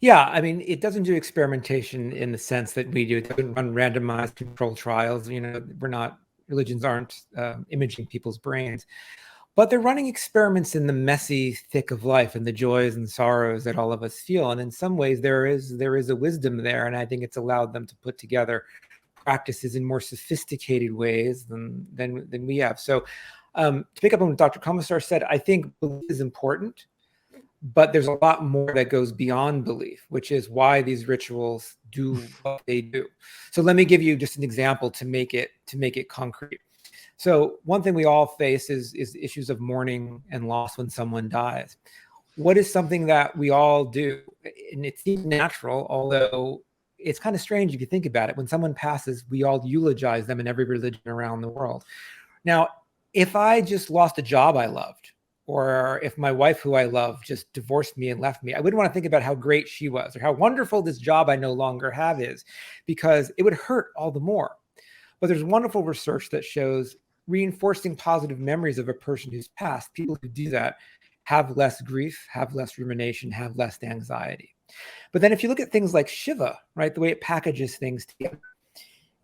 Yeah, I mean, it doesn't do experimentation in the sense that we do. It doesn't run randomized controlled trials. We're not, religions aren't imaging people's brains, but they're running experiments in the messy thick of life and the joys and sorrows that all of us feel. And in some ways, there is a wisdom there, and I think it's allowed them to put together practices in more sophisticated ways than we have. So, to pick up on what Dr. Komisar said, I think belief is important, but there's a lot more that goes beyond belief, which is why these rituals do what they do. So let me give you just an example to make it concrete. So one thing we all face is issues of mourning and loss when someone dies. What is something that we all do? And it seems natural, although it's kind of strange if you think about it. When someone passes, we all eulogize them in every religion around the world. Now, if I just lost a job I loved, or if my wife, who I love, just divorced me and left me, I wouldn't want to think about how great she was or how wonderful this job I no longer have is, because it would hurt all the more. But there's wonderful research that shows reinforcing positive memories of a person who's passed, people who do that have less grief, have less rumination, have less anxiety. But then if you look at things like Shiva, right, the way it packages things together,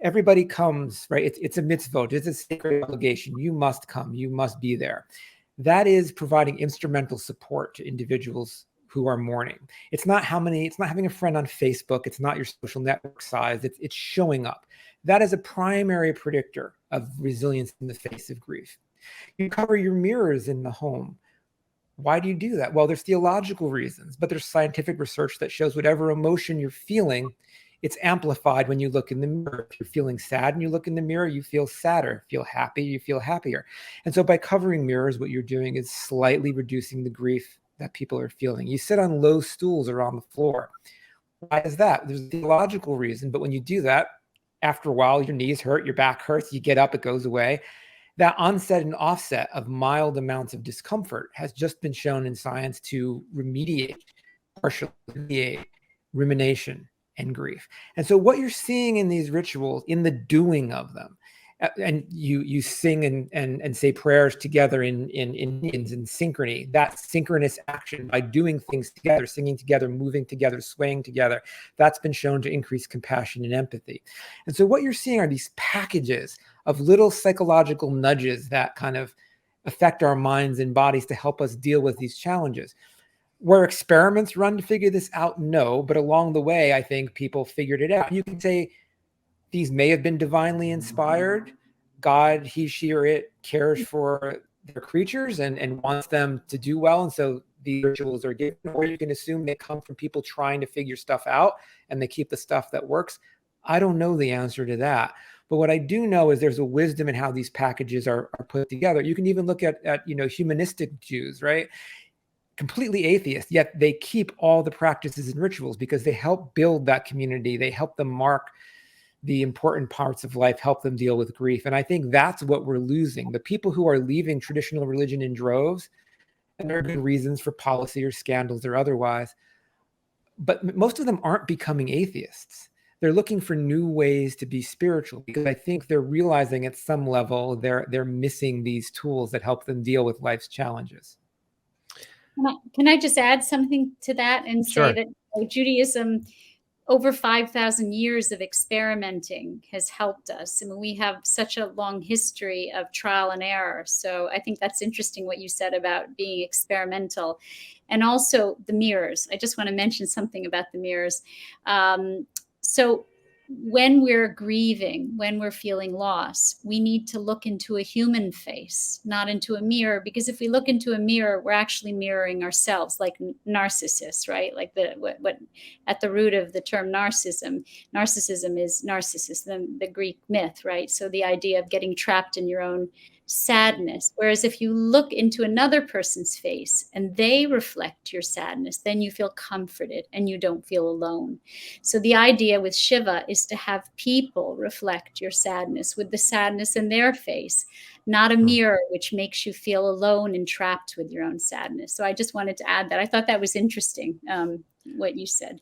everybody comes, right? It's a mitzvot, it's a sacred obligation. You must come, you must be there. That is providing instrumental support to individuals who are mourning. It's not having a friend on Facebook. It's not your social network size. It's showing up. That is a primary predictor of resilience in the face of grief. You cover your mirrors in the home. Why do you do that? Well, there's theological reasons, but there's scientific research that shows whatever emotion you're feeling, it's amplified when you look in the mirror. If you're feeling sad and you look in the mirror, you feel sadder. Feel happy, you feel happier. And so by covering mirrors, what you're doing is slightly reducing the grief that people are feeling. You sit on low stools or on the floor. Why is that? There's a theological reason, but when you do that, after a while, your knees hurt, your back hurts, you get up, it goes away. That onset and offset of mild amounts of discomfort has just been shown in science to partially remediate rumination and grief. And so what you're seeing in these rituals, in the doing of them, and you sing and say prayers together in synchrony, that synchronous action by doing things together, singing together, moving together, swaying together, that's been shown to increase compassion and empathy. And so what you're seeing are these packages of little psychological nudges that kind of affect our minds and bodies to help us deal with these challenges. Were experiments run to figure this out? No, but along the way, I think people figured it out. You can say these may have been divinely inspired. God, he, she, or it cares for their creatures and wants them to do well. And so the rituals are given, or you can assume they come from people trying to figure stuff out and they keep the stuff that works. I don't know the answer to that. But what I do know is there's a wisdom in how these packages are put together. You can even look at humanistic Jews, right? Completely atheist, yet they keep all the practices and rituals because they help build that community. They help them mark the important parts of life, help them deal with grief. And I think that's what we're losing. The people who are leaving traditional religion in droves, and there are good reasons for policy or scandals or otherwise, but most of them aren't becoming atheists. They're looking for new ways to be spiritual because I think they're realizing at some level they're missing these tools that help them deal with life's challenges. Can I just add something to that and Sure. say that Judaism, over 5,000 years of experimenting has helped us. I mean, we have such a long history of trial and error. So I think that's interesting what you said about being experimental. And also the mirrors. I just want to mention something about the mirrors. So when we're grieving, when we're feeling loss, we need to look into a human face, not into a mirror, because if we look into a mirror, we're actually mirroring ourselves, like narcissists, right? Like what at the root of the term narcissism is narcissism, the Greek myth, right? So the idea of getting trapped in your own sadness. Whereas if you look into another person's face and they reflect your sadness, then you feel comforted and you don't feel alone. So the idea with Shiva is to have people reflect your sadness with the sadness in their face, not a mirror which makes you feel alone and trapped with your own sadness. So I just wanted to add that. I thought that was interesting, what you said.